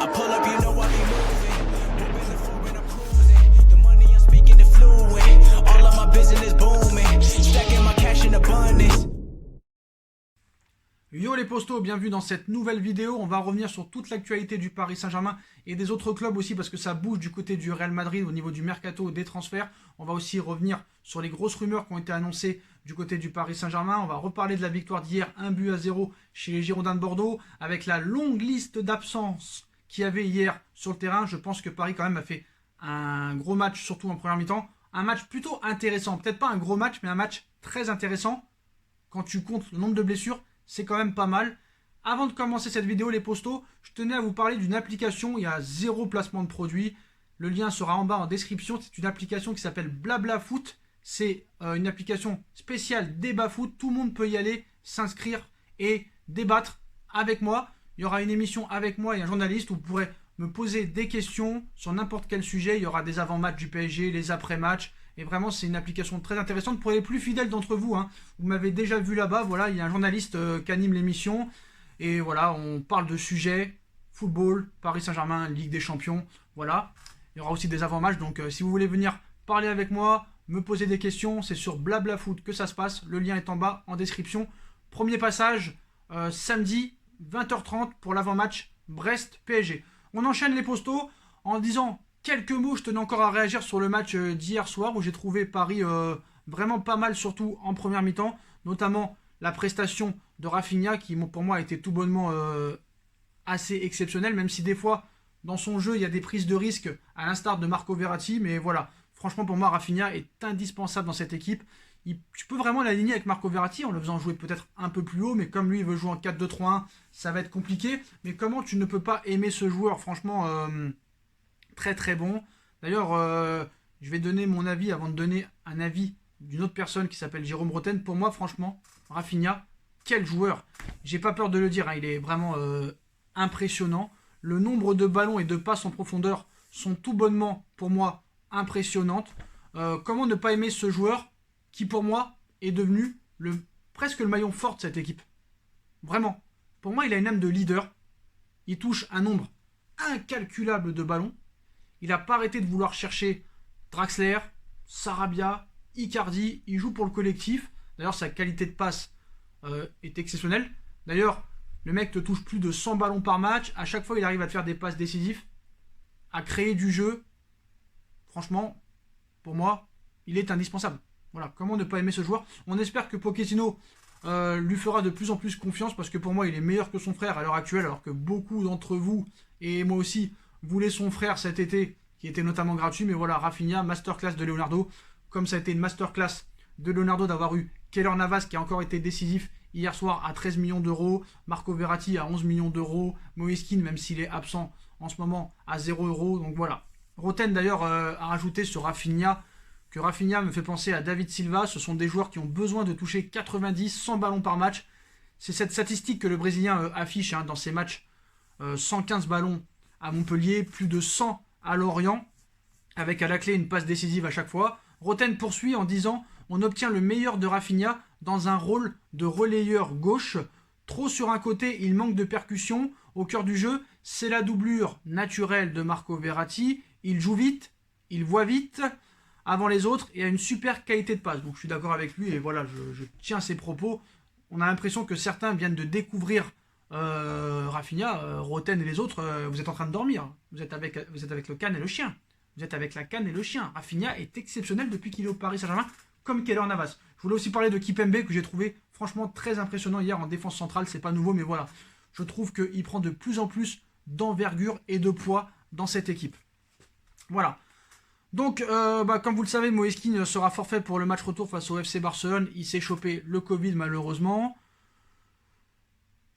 I pull up, you know I be moving. Moving the floor and I'm cruising. The money I'm speaking is fluent. All of my business booming. Stacking my cash in abundance. Yo les postos, bienvenue dans cette nouvelle vidéo. On va revenir sur toute l'actualité du Paris Saint-Germain et des autres clubs aussi parce que ça bouge du côté du Real Madrid au niveau du mercato, des transferts. On va aussi revenir sur les grosses rumeurs qui ont été annoncées du côté du Paris Saint-Germain. On va reparler de la victoire d'hier, 1-0 chez les Girondins de Bordeaux avec la longue liste d'absences qu'il y avait hier sur le terrain. Je pense que Paris quand même a fait un gros match, surtout en première mi-temps. Un match plutôt intéressant, peut-être pas un gros match, mais un match très intéressant quand tu comptes le nombre de blessures. C'est quand même pas mal. Avant de commencer cette vidéo, les postos, je tenais à vous parler d'une application. Il y a 0 placement de produit. Le lien sera en bas en description. C'est une application qui s'appelle Blabla Foot. C'est une application spéciale débat foot. Tout le monde peut y aller, s'inscrire et débattre avec moi. Il y aura une émission avec moi et un journaliste où vous pourrez me poser des questions sur n'importe quel sujet. Il y aura des avant-matchs du PSG, les après-matchs. Et vraiment, c'est une application très intéressante pour les plus fidèles d'entre vous. Vous m'avez déjà vu là-bas. Voilà, il y a un journaliste qui anime l'émission. Et voilà, on parle de sujets, football, Paris Saint-Germain, Ligue des Champions. Voilà, il y aura aussi des avant-matchs. Donc, si vous voulez venir parler avec moi, me poser des questions, c'est sur Blabla Foot que ça se passe. Le lien est en bas en description. Premier passage, samedi, 20h30 pour l'avant-match Brest-PSG. On enchaîne les postos en disant quelques mots. Je tenais encore à réagir sur le match d'hier soir où j'ai trouvé Paris vraiment pas mal, surtout en première mi-temps, notamment la prestation de Raphinha qui pour moi a été tout bonnement assez exceptionnelle, même si des fois dans son jeu il y a des prises de risque à l'instar de Marco Verratti, mais voilà, franchement pour moi Raphinha est indispensable dans cette équipe. Tu peux vraiment l'aligner avec Marco Verratti en le faisant jouer peut-être un peu plus haut, mais comme lui il veut jouer en 4-2-3-1, ça va être compliqué. Mais comment tu ne peux pas aimer ce joueur? Franchement, très très bon. D'ailleurs, je vais donner mon avis avant de donner un avis d'une autre personne qui s'appelle Jérôme Roten. Pour moi, franchement, Raphinha, quel joueur! J'ai pas peur de le dire, il est vraiment impressionnant. Le nombre de ballons et de passes en profondeur sont tout bonnement, pour moi, impressionnantes. Comment ne pas aimer ce joueur qui, pour moi, est devenu presque le maillon fort de cette équipe? Vraiment. Pour moi, il a une âme de leader. Il touche un nombre incalculable de ballons. Il n'a pas arrêté de vouloir chercher Draxler, Sarabia, Icardi. Il joue pour le collectif. D'ailleurs, sa qualité de passe est exceptionnelle. D'ailleurs, le mec te touche plus de 100 ballons par match. À chaque fois, il arrive à te faire des passes décisives, à créer du jeu. Franchement, pour moi, il est indispensable. Voilà, comment ne pas aimer ce joueur? On espère que Pochettino lui fera de plus en plus confiance parce que pour moi, il est meilleur que son frère à l'heure actuelle, alors que beaucoup d'entre vous, et moi aussi, voulait son frère cet été, qui était notamment gratuit, mais voilà, Raphinha, masterclass de Leonardo, comme ça a été une masterclass de Leonardo d'avoir eu Keylor Navas qui a encore été décisif hier soir à 13 millions d'euros, Marco Verratti à 11 millions d'euros, Moïse Kean, même s'il est absent en ce moment, à 0 euros, donc voilà. Roten d'ailleurs a rajouté sur Raphinha que Raphinha me fait penser à David Silva. Ce sont des joueurs qui ont besoin de toucher 90, 100 ballons par match. C'est cette statistique que le Brésilien affiche dans ses matchs. 115 ballons à Montpellier, plus de 100 à Lorient, avec à la clé une passe décisive à chaque fois. Roten poursuit en disant « On obtient le meilleur de Raphinha dans un rôle de relayeur gauche. Trop sur un côté, il manque de percussion. Au cœur du jeu, c'est la doublure naturelle de Marco Verratti. Il joue vite, il voit vite avant les autres et a une super qualité de passe. » Donc je suis d'accord avec lui et voilà, je tiens ses propos. On a l'impression que certains viennent de découvrir Raphinha, Roten et les autres. Vous êtes en train de dormir. Vous êtes avec le can et le chien. Vous êtes avec la canne et le chien. Raphinha est exceptionnel depuis qu'il est au Paris Saint-Germain, comme Keylor Navas. Je voulais aussi parler de Kimpembe que j'ai trouvé franchement très impressionnant hier en défense centrale. C'est pas nouveau, mais voilà. Je trouve qu'il prend de plus en plus d'envergure et de poids dans cette équipe. Voilà. Donc, comme vous le savez, Moïse Kean sera forfait pour le match retour face au FC Barcelone. Il s'est chopé le Covid malheureusement.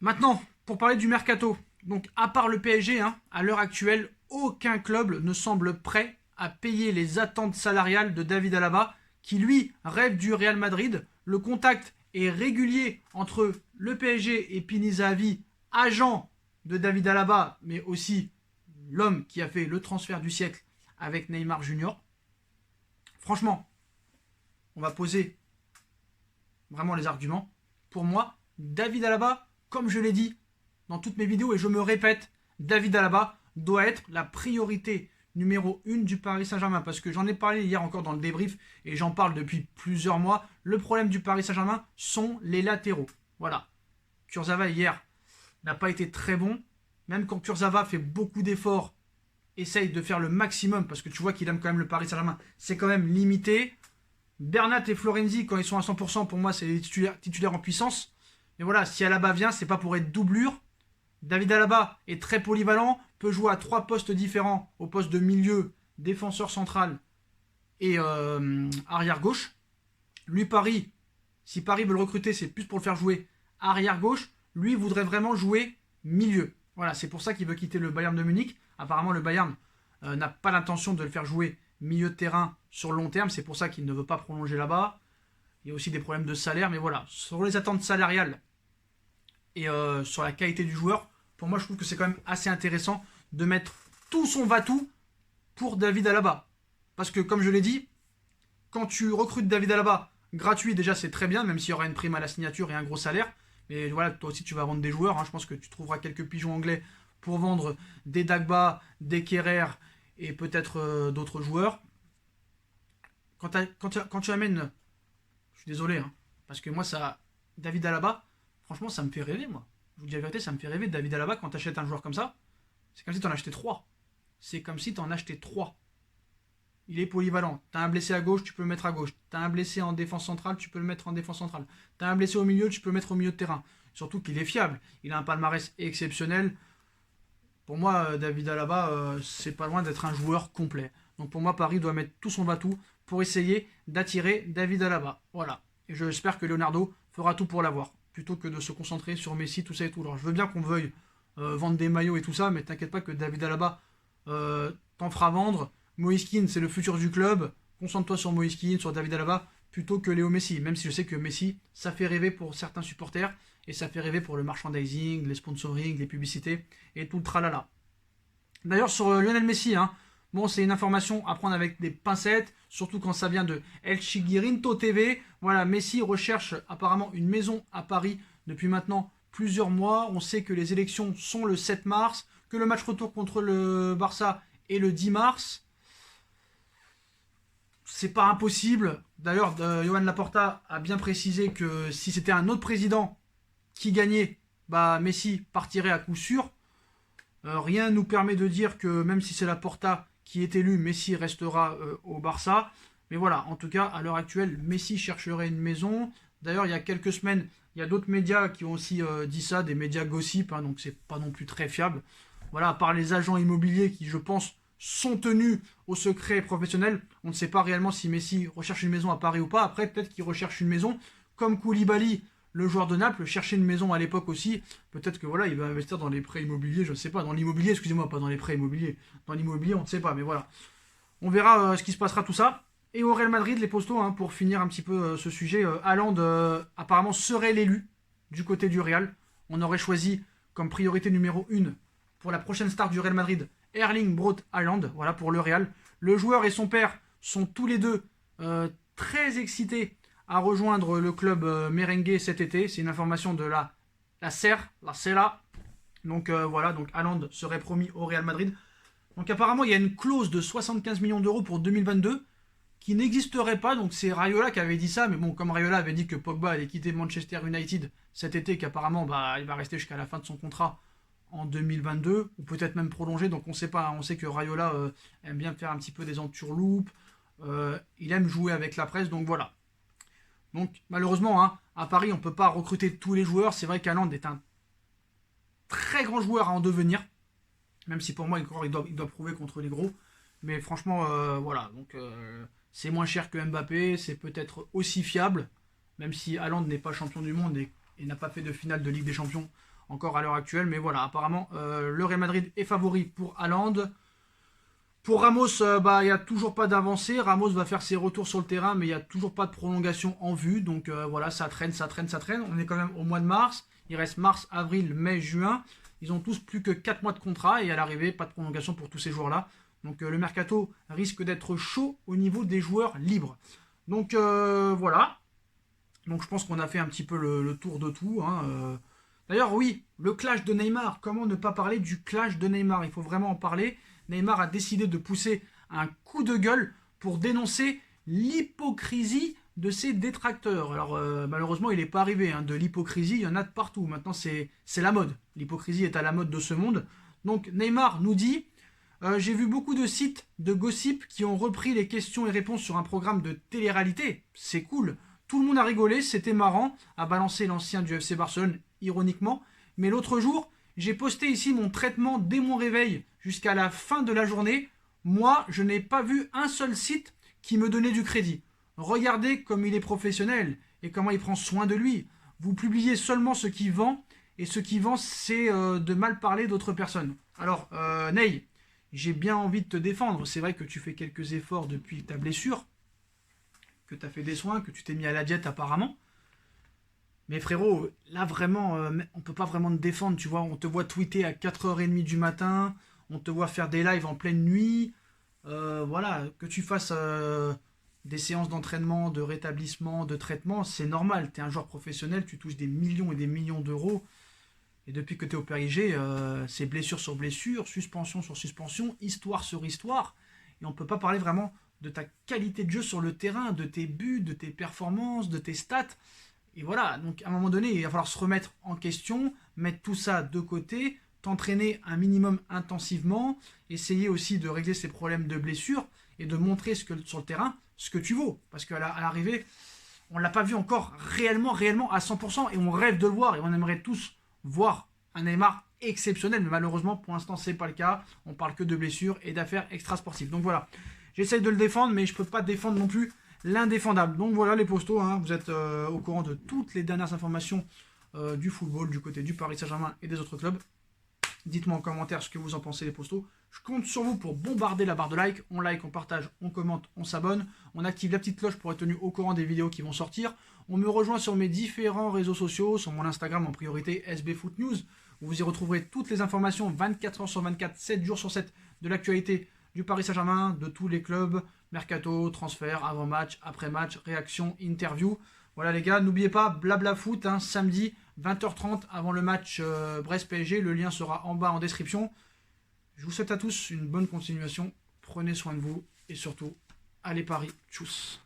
Maintenant, pour parler du mercato. Donc, à part le PSG, à l'heure actuelle, aucun club ne semble prêt à payer les attentes salariales de David Alaba, qui lui rêve du Real Madrid. Le contact est régulier entre le PSG et Pini Zahavi, agent de David Alaba, mais aussi l'homme qui a fait le transfert du siècle avec Neymar Junior. Franchement, on va poser vraiment les arguments. Pour moi, David Alaba, comme je l'ai dit dans toutes mes vidéos, et je me répète, David Alaba doit être la priorité numéro 1 du Paris Saint-Germain. Parce que j'en ai parlé hier encore dans le débrief et j'en parle depuis plusieurs mois. Le problème du Paris Saint-Germain sont les latéraux. Voilà. Kurzawa hier n'a pas été très bon. Même quand Kurzawa fait beaucoup d'efforts, essaye de faire le maximum parce que tu vois qu'il aime quand même le Paris Saint-Germain. C'est quand même limité. Bernat et Florenzi, quand ils sont à 100%, pour moi, c'est les titulaires en puissance. Mais voilà, si Alaba vient, c'est pas pour être doublure. David Alaba est très polyvalent, peut jouer à 3 postes différents, au poste de milieu, défenseur central et arrière gauche. Lui, Paris, si Paris veut le recruter, c'est plus pour le faire jouer arrière gauche. Lui voudrait vraiment jouer milieu. Voilà, c'est pour ça qu'il veut quitter le Bayern de Munich. Apparemment, le Bayern n'a pas l'intention de le faire jouer milieu de terrain sur le long terme. C'est pour ça qu'il ne veut pas prolonger là-bas. Il y a aussi des problèmes de salaire. Mais voilà, sur les attentes salariales et sur la qualité du joueur, pour moi, je trouve que c'est quand même assez intéressant de mettre tout son va-tout pour David Alaba. Parce que, comme je l'ai dit, quand tu recrutes David Alaba gratuit, déjà, c'est très bien, même s'il y aura une prime à la signature et un gros salaire. Mais voilà, toi aussi, tu vas vendre des joueurs. Hein. Je pense que tu trouveras quelques pigeons anglais pour vendre des Dagba, des Kerrer et peut-être d'autres joueurs. Quand tu amènes... Je suis désolé, hein, parce que moi, David Alaba, franchement, ça me fait rêver, moi. Je vous dis la vérité, ça me fait rêver. David Alaba, quand tu achètes un joueur comme ça, c'est comme si tu en achetais 3. C'est comme si tu en achetais 3. Il est polyvalent. Tu as un blessé à gauche, tu peux le mettre à gauche. Tu as un blessé en défense centrale, tu peux le mettre en défense centrale. Tu as un blessé au milieu, tu peux le mettre au milieu de terrain. Surtout qu'il est fiable. Il a un palmarès exceptionnel. Pour moi, David Alaba, c'est pas loin d'être un joueur complet. Donc pour moi, Paris doit mettre tout son va-tout pour essayer d'attirer David Alaba. Voilà. Et j'espère que Leonardo fera tout pour l'avoir. Plutôt que de se concentrer sur Messi, tout ça et tout. Alors je veux bien qu'on veuille vendre des maillots et tout ça, mais t'inquiète pas que David Alaba t'en fera vendre. Moïse Kean, c'est le futur du club. Concentre-toi sur Moïse Kean, sur David Alaba, plutôt que Léo Messi. Même si je sais que Messi, ça fait rêver pour certains supporters, et ça fait rêver pour le merchandising, les sponsoring, les publicités, et tout le tralala. D'ailleurs, sur Lionel Messi, hein, bon, c'est une information à prendre avec des pincettes, surtout quand ça vient de El Chiringuito TV. Voilà, Messi recherche apparemment une maison à Paris depuis maintenant plusieurs mois. On sait que les élections sont le 7 mars, que le match retour contre le Barça est le 10 mars. C'est pas impossible. D'ailleurs, Johan Laporta a bien précisé que si c'était un autre président qui gagnait, bah Messi partirait à coup sûr. Rien ne nous permet de dire que même si c'est Laporta qui est élu, Messi restera au Barça. Mais voilà, en tout cas, à l'heure actuelle, Messi chercherait une maison. D'ailleurs, il y a quelques semaines, il y a d'autres médias qui ont aussi dit ça, des médias gossip, hein, donc c'est pas non plus très fiable. Voilà, à part les agents immobiliers qui, je pense, sont tenus au secret professionnel, on ne sait pas réellement si Messi recherche une maison à Paris ou pas. Après, peut-être qu'il recherche une maison, comme Koulibaly, le joueur de Naples, cherchait une maison à l'époque aussi. Peut-être que voilà, il va investir dans les prêts immobiliers, je ne sais pas. Dans l'immobilier, excusez-moi, pas dans les prêts immobiliers. Dans l'immobilier, on ne sait pas, mais voilà. On verra ce qui se passera tout ça. Et au Real Madrid, les postos, hein, pour finir un petit peu ce sujet, Haaland apparemment serait l'élu du côté du Real. On aurait choisi comme priorité numéro 1 pour la prochaine star du Real Madrid, Erling Braut Haaland, voilà pour le Real. Le joueur et son père sont tous les deux très excités à rejoindre le club merengue cet été. C'est une information de la Sera. Donc voilà, donc Haaland serait promis au Real Madrid. Donc apparemment, il y a une clause de 75 millions d'euros pour 2022 qui n'existerait pas. Donc c'est Raiola qui avait dit ça, mais bon, comme Raiola avait dit que Pogba allait quitter Manchester United cet été, qu'apparemment il va rester jusqu'à la fin de son contrat en 2022, ou peut-être même prolongé, donc on sait pas. On sait que Raiola aime bien faire un petit peu des entourloupes, il aime jouer avec la presse, donc voilà. Donc malheureusement, hein, à Paris, on ne peut pas recruter tous les joueurs. C'est vrai qu'Haaland est un très grand joueur à en devenir, même si pour moi, il doit prouver contre les gros. Mais franchement, voilà, donc c'est moins cher que Mbappé, c'est peut-être aussi fiable, même si Haaland n'est pas champion du monde et n'a pas fait de finale de Ligue des Champions encore à l'heure actuelle. Mais voilà, apparemment, le Real Madrid est favori pour Haaland. Pour Ramos, il n'y a toujours pas d'avancée. Ramos va faire ses retours sur le terrain, mais il n'y a toujours pas de prolongation en vue. Donc voilà, ça traîne. On est quand même au mois de mars. Il reste mars, avril, mai, juin. Ils ont tous plus que 4 mois de contrat. Et à l'arrivée, pas de prolongation pour tous ces joueurs-là. Donc le mercato risque d'être chaud au niveau des joueurs libres. Donc voilà. Donc je pense qu'on a fait un petit peu le tour de tout. Hein. D'ailleurs, oui, le clash de Neymar. Comment ne pas parler du clash de Neymar? Il faut vraiment en parler. Neymar a décidé de pousser un coup de gueule pour dénoncer l'hypocrisie de ses détracteurs. Alors, malheureusement, il n'est pas arrivé. De l'hypocrisie, il y en a de partout. Maintenant, c'est la mode. L'hypocrisie est à la mode de ce monde. Donc, Neymar nous dit j'ai vu beaucoup de sites de gossip qui ont repris les questions et réponses sur un programme de télé-réalité. C'est cool. Tout le monde a rigolé, c'était marrant, a balancé l'ancien du FC Barcelone, ironiquement. Mais l'autre jour, j'ai posté ici mon traitement dès mon réveil jusqu'à la fin de la journée. Moi, je n'ai pas vu un seul site qui me donnait du crédit. Regardez comme il est professionnel et comment il prend soin de lui. Vous publiez seulement ce qui vend, et ce qui vend, c'est de mal parler d'autres personnes. Alors, Ney, j'ai bien envie de te défendre. C'est vrai que tu fais quelques efforts depuis ta blessure, que tu as fait des soins, que tu t'es mis à la diète apparemment. Mais frérot, là vraiment, on peut pas vraiment te défendre, tu vois. On te voit tweeter à 4h30 du matin, on te voit faire des lives en pleine nuit. Voilà, que tu fasses des séances d'entraînement, de rétablissement, de traitement, c'est normal. Tu es un joueur professionnel, tu touches des millions et des millions d'euros. Et depuis que tu es au PSG, c'est blessure sur blessure, suspension sur suspension, histoire sur histoire. Et on ne peut pas parler vraiment de ta qualité de jeu sur le terrain, de tes buts, de tes performances, de tes stats. Et voilà, donc à un moment donné, il va falloir se remettre en question, mettre tout ça de côté, t'entraîner un minimum intensivement, essayer aussi de régler ces problèmes de blessure et de montrer sur le terrain ce que tu vaux. Parce qu'à l'arrivée, on ne l'a pas vu encore réellement à 100% et on rêve de le voir et on aimerait tous voir un Neymar exceptionnel, mais malheureusement pour l'instant c'est pas le cas. On parle que de blessures et d'affaires extrasportives. Donc voilà, j'essaye de le défendre, mais je peux pas défendre non plus l'indéfendable. Donc voilà les postos, vous êtes au courant de toutes les dernières informations du football, du côté du Paris Saint-Germain et des autres clubs. Dites-moi en commentaire ce que vous en pensez les postos. Je compte sur vous pour bombarder la barre de like. On like, on partage, on commente, on s'abonne. On active la petite cloche pour être tenu au courant des vidéos qui vont sortir. On me rejoint sur mes différents réseaux sociaux, sur mon Instagram en priorité SBFootNews. Vous y retrouverez toutes les informations 24h sur 24, 7 jours sur 7 de l'actualité du Paris Saint-Germain, de tous les clubs, mercato, transfert, avant-match, après-match, réaction, interview. Voilà les gars, n'oubliez pas, blabla foot, samedi 20h30 avant le match Brest-PSG. Le lien sera en bas en description. Je vous souhaite à tous une bonne continuation. Prenez soin de vous et surtout, allez Paris, tchuss.